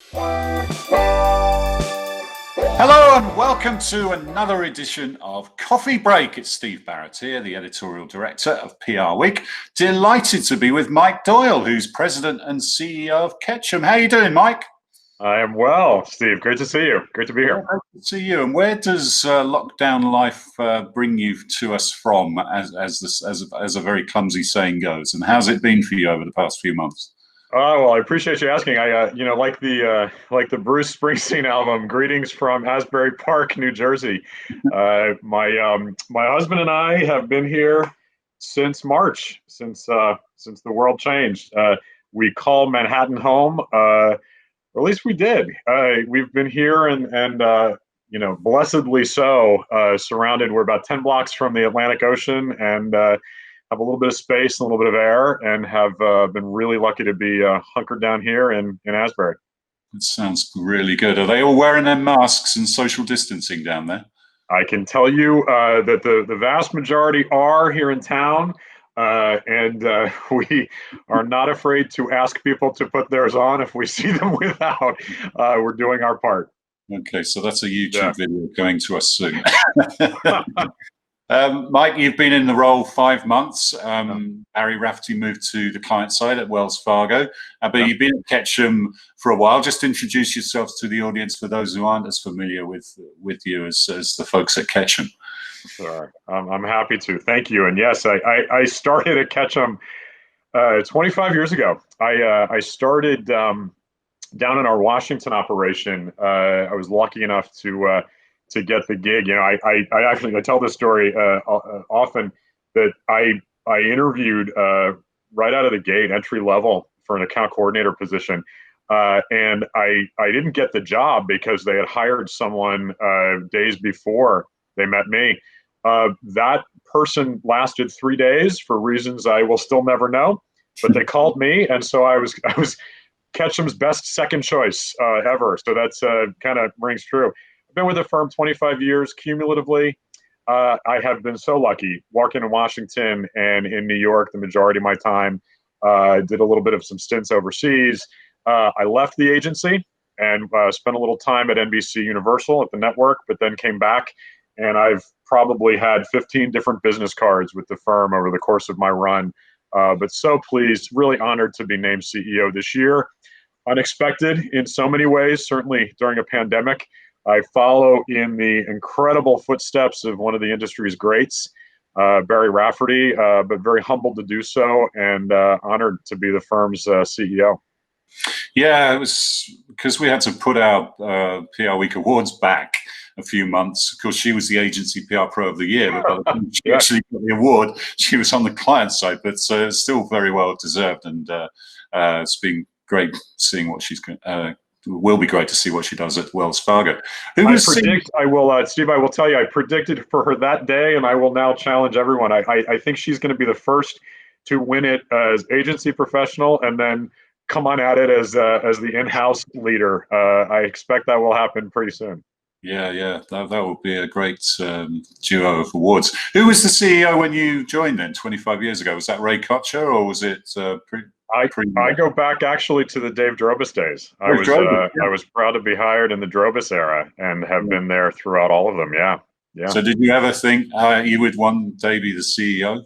Hello and welcome to another edition of Coffee Break. It's Steve Barrett here, the editorial director of PR Week. Delighted to be with Mike Doyle, who's president and CEO of Ketchum. How are you doing, Mike? I am well, Steve. Great to see you. Great to be here. Great to see you. And where does lockdown life bring you to us from, as a very clumsy saying goes? And how's it been for you over the past few months? Well, I appreciate you asking. Like the Bruce Springsteen album, "Greetings from Asbury Park, New Jersey." My husband and I have been here since March, since the world changed. We call Manhattan home, or at least we did. We've been here and blessedly so, surrounded. We're about 10 blocks from the Atlantic Ocean and have a little bit of space, a little bit of air, and have been really lucky to be hunkered down here in Asbury. It sounds really good. Are they all wearing their masks and social distancing down there? I can tell you that the vast majority are here in town, and we are not afraid to ask people to put theirs on if we see them without. We're doing our part. Okay, so that's a YouTube video coming to us soon. Mike, you've been in the role 5 months. Barry Rafferty moved to the client side at Wells Fargo, but you've been at Ketchum for a while. Just introduce yourself to the audience for those who aren't as familiar with you as the folks at Ketchum. Sure, I'm happy to. Thank you. And yes, I started at Ketchum 25 years ago. I started down in our Washington operation. I was lucky enough to get the gig. I tell this story often, that I interviewed right out of the gate, entry level, for an account coordinator position, and I didn't get the job because they had hired someone days before they met me. That person lasted 3 days for reasons I will still never know, but they called me, and so I was Ketchum's best second choice ever. So that's kind of rings true. I've been with the firm 25 years cumulatively. I have been so lucky working in Washington and in New York the majority of my time. Did a little bit of some stints overseas. I left the agency and spent a little time at NBC Universal at the network, but then came back, and I've probably had 15 different business cards with the firm over the course of my run. But so pleased, really honored to be named CEO this year. Unexpected in so many ways, certainly during a pandemic. I follow in the incredible footsteps of one of the industry's greats, Barry Rafferty, but very humbled to do so, and honored to be the firm's CEO. Yeah, it was because we had to put our PR Week awards back a few months. Of course, she was the agency PR Pro of the Year, but by the time she actually got the award, she was on the client side, but still very well deserved. And it's been great seeing what she's will be great to see what she does at Wells Fargo. Steve, I will tell you, I predicted for her that day, and I will now challenge everyone. I think she's going to be the first to win it as agency professional, and then come on at it as the in-house leader. I expect that will happen pretty soon. Yeah, that would be a great duo of awards. Who was the CEO when you joined then 25 years ago? Was that Ray Kocher, or was it I go back actually to the Dave Drobis days. I was proud to be hired in the Drobis era and have been there throughout all of them. Yeah. So did you ever think you would one day be the CEO?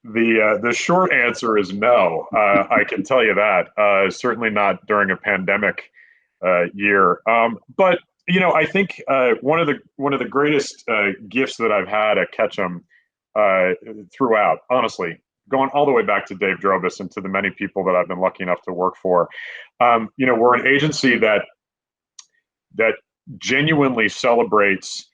The short answer is no. I can tell you that. Certainly not during a pandemic year. But I think one of the greatest gifts that I've had at Ketchum throughout, honestly, going all the way back to Dave Drobis and to the many people that I've been lucky enough to work for. We're an agency that genuinely celebrates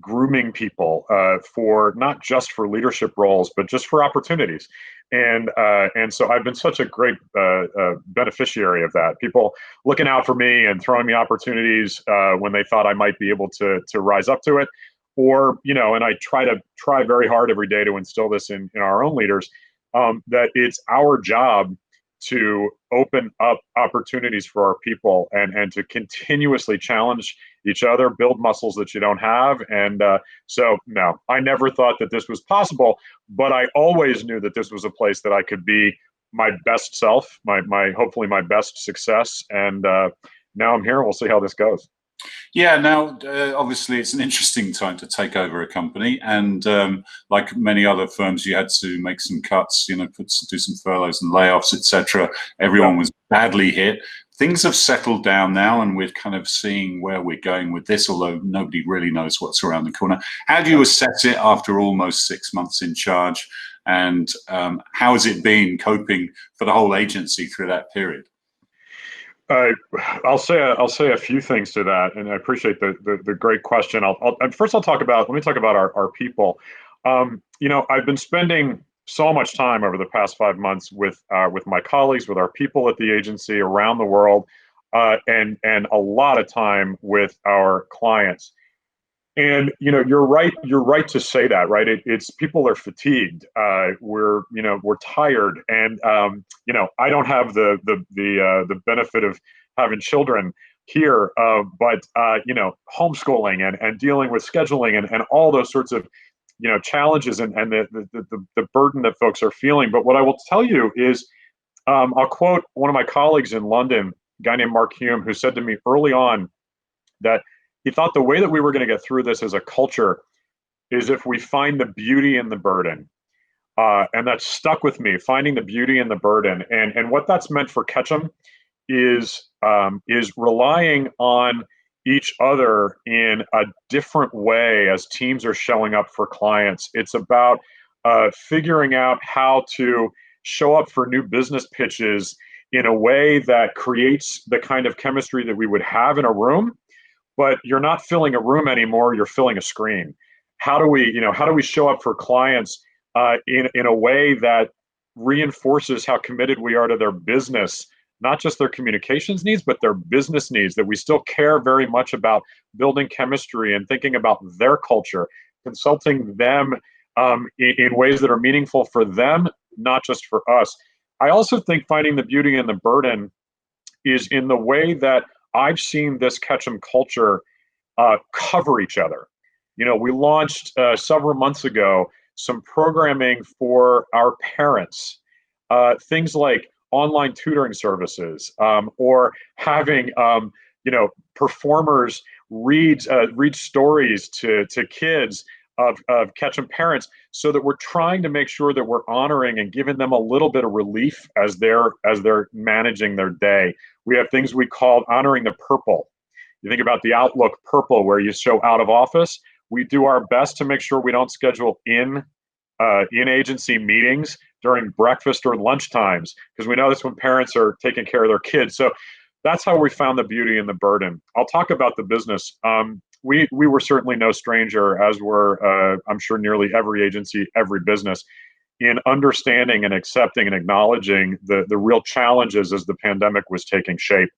grooming people for not just for leadership roles, but just for opportunities. And so I've been such a great beneficiary of that. People looking out for me and throwing me opportunities when they thought I might be able to rise up to it. Or, and I try very hard every day to instill this in our own leaders, that it's our job to open up opportunities for our people and to continuously challenge each other, build muscles that you don't have. And so, no, I never thought that this was possible, but I always knew that this was a place that I could be my best self, my hopefully my best success. And now I'm here. We'll see how this goes. Yeah, now obviously it's an interesting time to take over a company, and like many other firms, you had to make some cuts, do some furloughs and layoffs, etc. Everyone Yeah. was badly hit. Things have settled down now, and we're kind of seeing where we're going with this, although nobody really knows what's around the corner. How do you assess it after almost 6 months in charge, and how has it been coping for the whole agency through that period? I'll say a few things to that, and I appreciate the great question. First I'll talk about our people. I've been spending so much time over the past 5 months with my colleagues, with our people at the agency around the world, and a lot of time with our clients. And you're right to say that, right? It's people are fatigued. We're tired, and I don't have the benefit of having children here, but homeschooling and dealing with scheduling and all those sorts of challenges and the burden that folks are feeling. But what I will tell you is, I'll quote one of my colleagues in London, a guy named Mark Hume, who said to me early on that he thought the way that we were going to get through this as a culture is if we find the beauty in the burden. And that stuck with me, finding the beauty in the burden. And what that's meant for Ketchum is relying on each other in a different way as teams are showing up for clients. It's about figuring out how to show up for new business pitches in a way that creates the kind of chemistry that we would have in a room, but you're not filling a room anymore, you're filling a screen. How do we show up for clients in a way that reinforces how committed we are to their business, not just their communications needs, but their business needs, that we still care very much about building chemistry and thinking about their culture, consulting them in ways that are meaningful for them, not just for us. I also think finding the beauty in the burden is in the way that I've seen this Ketchum culture cover each other. We launched several months ago some programming for our parents, things like online tutoring services, or having performers read stories to kids of Ketchum parents, so that we're trying to make sure that we're honoring and giving them a little bit of relief as they're managing their day. We have things we call honoring the purple. You think about the Outlook purple, where you show out of office. We do our best to make sure we don't schedule in agency meetings during breakfast or lunch times, because we know that's when parents are taking care of their kids. So that's how we found the beauty in the burden. I'll talk about the business. We were certainly no stranger, as were I'm sure nearly every agency, every business, in understanding and accepting and acknowledging the real challenges as the pandemic was taking shape.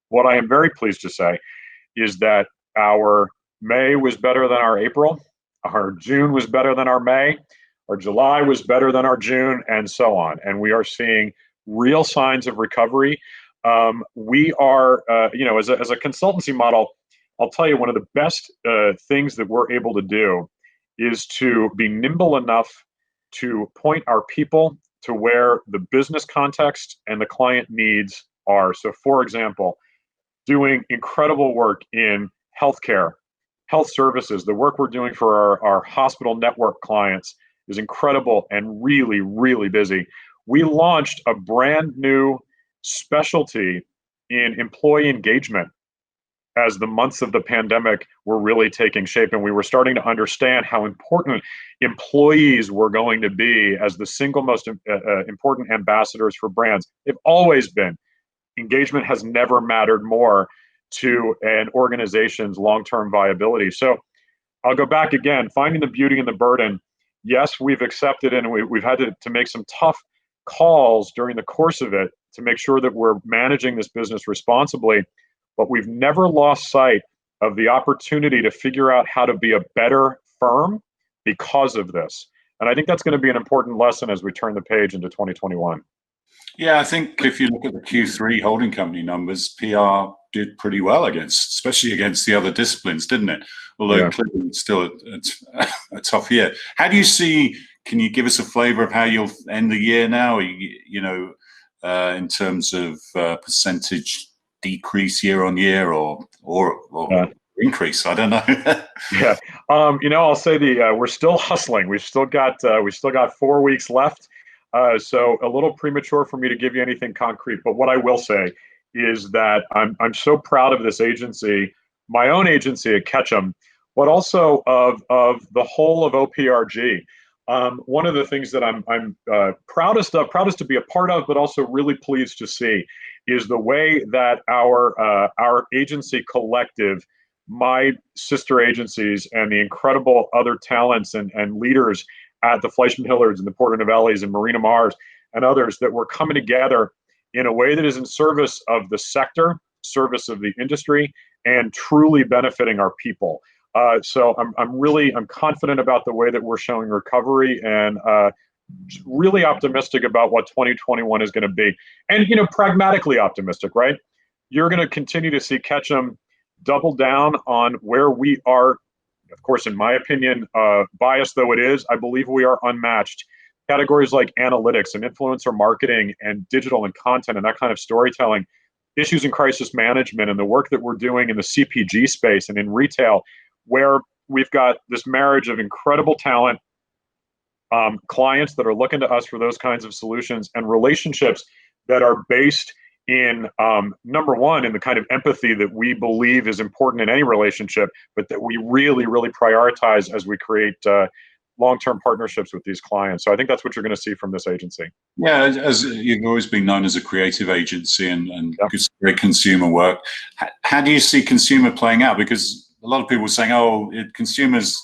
What I am very pleased to say is that our May was better than our April, our June was better than our May, our July was better than our June, and so on. And we are seeing real signs of recovery. We are, as a consultancy model, I'll tell you, one of the best things that we're able to do is to be nimble enough to point our people to where the business context and the client needs are. So, for example, doing incredible work in healthcare, health services. The work we're doing for our hospital network clients is incredible and really, really busy. We launched a brand new specialty in employee engagement as the months of the pandemic were really taking shape, and we were starting to understand how important employees were going to be as the single most important ambassadors for brands. They've always been. Engagement has never mattered more to an organization's long-term viability. So I'll go back again, finding the beauty in the burden. Yes, we've accepted and we've had to make some tough calls during the course of it to make sure that we're managing this business responsibly, but we've never lost sight of the opportunity to figure out how to be a better firm because of this. And I think that's going to be an important lesson as we turn the page into 2021. Yeah, I think if you look at the Q3 holding company numbers, PR did pretty well especially against the other disciplines, didn't it? Although clearly it's still a tough year. How do you see can you give us a flavor of how you'll end the year now? You know, in terms of percentage decrease year on year, or increase? I don't know. Yeah. I'll say we're still hustling. We've still got 4 weeks left. So a little premature for me to give you anything concrete. But what I will say is that I'm so proud of this agency, my own agency at Ketchum, but also of the whole of OPRG. One of the things that I'm proudest to be a part of, but also really pleased to see, is the way that our agency collective, my sister agencies, and the incredible other talents and leaders at the Fleischman Hillards and the Porter Novellis and Marina Mars and others, that we're coming together in a way that is in service of the sector, service of the industry, and truly benefiting our people. So I'm confident about the way that we're showing recovery, and really optimistic about what 2021 is going to be, and pragmatically optimistic. Right, you're going to continue to see Ketchum double down on where we are. Of course, in my opinion, biased though it is, I believe we are unmatched. Categories like analytics and influencer marketing and digital and content and that kind of storytelling, issues in crisis management, and the work that we're doing in the CPG space and in retail, where we've got this marriage of incredible talent, clients that are looking to us for those kinds of solutions, and relationships that are based in, number one, in the kind of empathy that we believe is important in any relationship, but that we really, really prioritize as we create long-term partnerships with these clients. So I think that's what you're going to see from this agency. Yeah, as you've always been known as a creative agency and great consumer work. How do you see consumer playing out? Because a lot of people are saying, "Oh, consumers,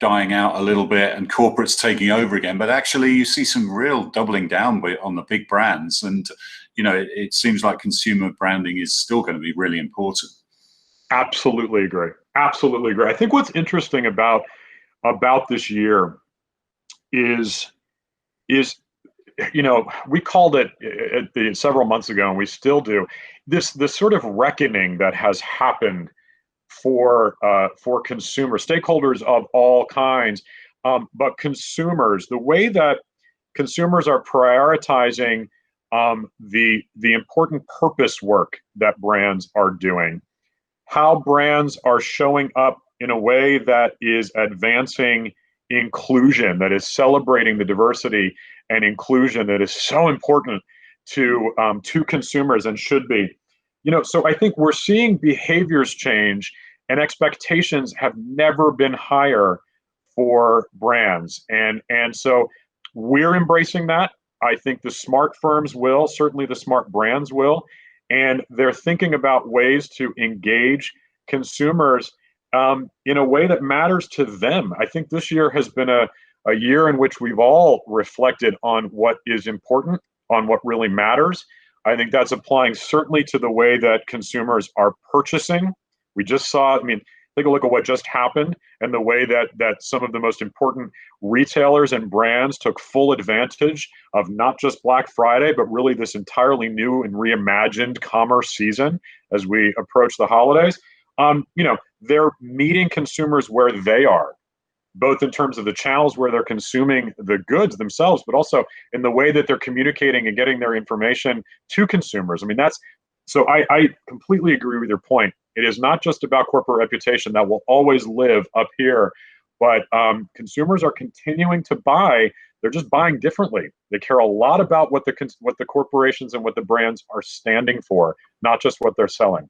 dying out a little bit and corporates taking over again," but actually you see some real doubling down on the big brands, and it seems like consumer branding is still going to be really important. Absolutely agree. Absolutely agree. I think what's interesting about this year is we called it several months ago, and we still do, this sort of reckoning that has happened for consumer stakeholders of all kinds, but consumers, the way that consumers are prioritizing the important purpose work that brands are doing, how brands are showing up in a way that is advancing inclusion, that is celebrating the diversity and inclusion that is so important to consumers and should be. So I think we're seeing behaviors change, and expectations have never been higher for brands. And so we're embracing that. I think the smart firms will, certainly the smart brands will, and they're thinking about ways to engage consumers in a way that matters to them. I think this year has been a year in which we've all reflected on what is important, on what really matters. I think that's applying certainly to the way that consumers are purchasing. We just saw, take a look at what just happened, and the way that some of the most important retailers and brands took full advantage of not just Black Friday, but really this entirely new and reimagined commerce season as we approach the holidays. They're meeting consumers where they are, both in terms of the channels where they're consuming the goods themselves, but also in the way that they're communicating and getting their information to consumers. So I completely agree with your point. It is not just about corporate reputation that will always live up here, but consumers are continuing to buy. They're just buying differently. They care a lot about what the corporations and what the brands are standing for, not just what they're selling.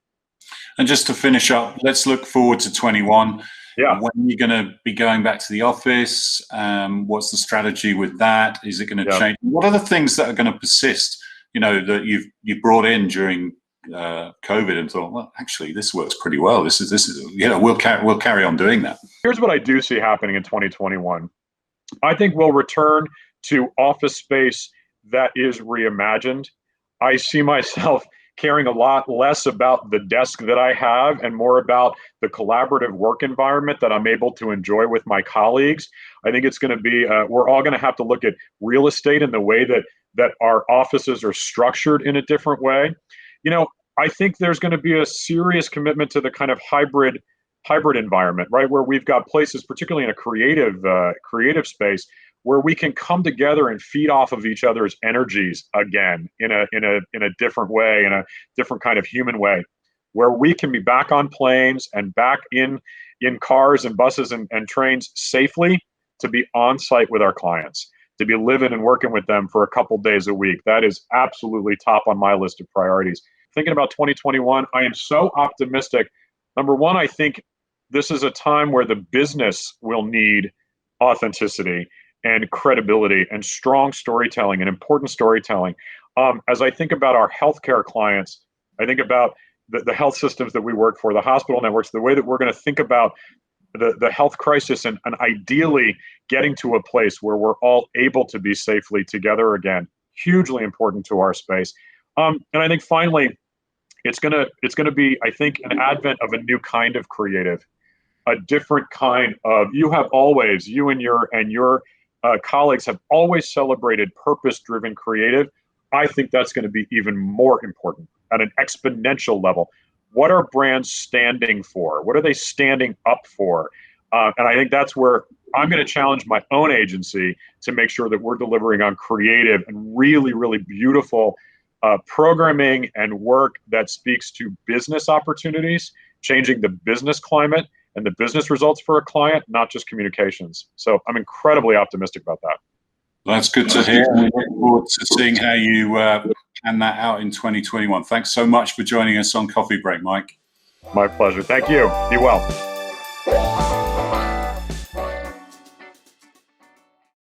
And just to finish up, let's look forward to 21. Yeah. When are you going to be going back to the office? What's the strategy with that? Is it going to change? What are the things that are going to persist, that you've brought in during COVID and thought, well, actually, this works pretty well. This is we'll carry on doing that. Here's what I do see happening in 2021. I think we'll return to office space that is reimagined. I see myself caring a lot less about the desk that I have and more about the collaborative work environment that I'm able to enjoy with my colleagues. I think it's going to be, we're all going to have to look at real estate and the way that our offices are structured in a different way. I think there's going to be a serious commitment to the kind of hybrid hybrid environment, right? Where we've got places, particularly in a creative space, where we can come together and feed off of each other's energies again in a different way, in a different kind of human way, where we can be back on planes and back in cars and buses and trains safely, to be on site with our clients, to be living and working with them for a couple days a week. That is absolutely top on my list of priorities. Thinking about 2021, I am so optimistic. Number one, I think this is a time where the business will need authenticity and credibility and strong storytelling and important storytelling. As I think about our healthcare clients, I think about the health systems that we work for, the hospital networks, the way that we're going to think about the health crisis, and ideally getting to a place where we're all able to be safely together again. Hugely important to our space. And I think finally, it's gonna be, I think, an advent of a new kind of creative, a different kind of. You and your colleagues have always celebrated purpose-driven creative. I think that's going to be even more important at an exponential level. What are brands standing for? What are they standing up for? And I think that's where I'm going to challenge my own agency to make sure that we're delivering on creative and really, really beautiful programming and work that speaks to business opportunities, changing the business climate and the business results for a client, not just communications. So I'm incredibly optimistic about that. That's good to hear. We look forward to seeing how you plan that out in 2021. Thanks so much for joining us on Coffee Break, Mike. My pleasure. Thank you. Be well.